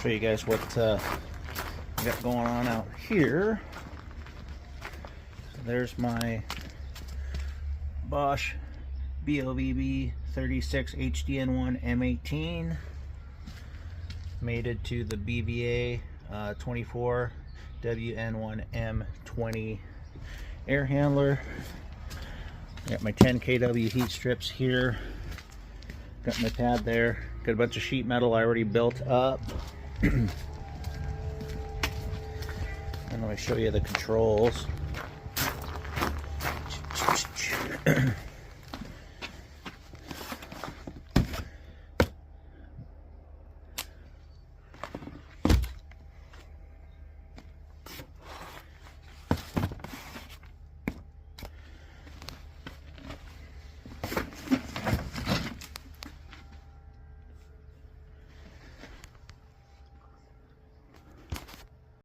show you guys what I got going on out here. So there's my Bosch BOVB 36 HDN1 M18 mated to the BVA 24 WN1 M20 air handler. Got my 10 kW heat strips here. Got my pad there. Got a bunch of sheet metal already built up. And let me show you the controls.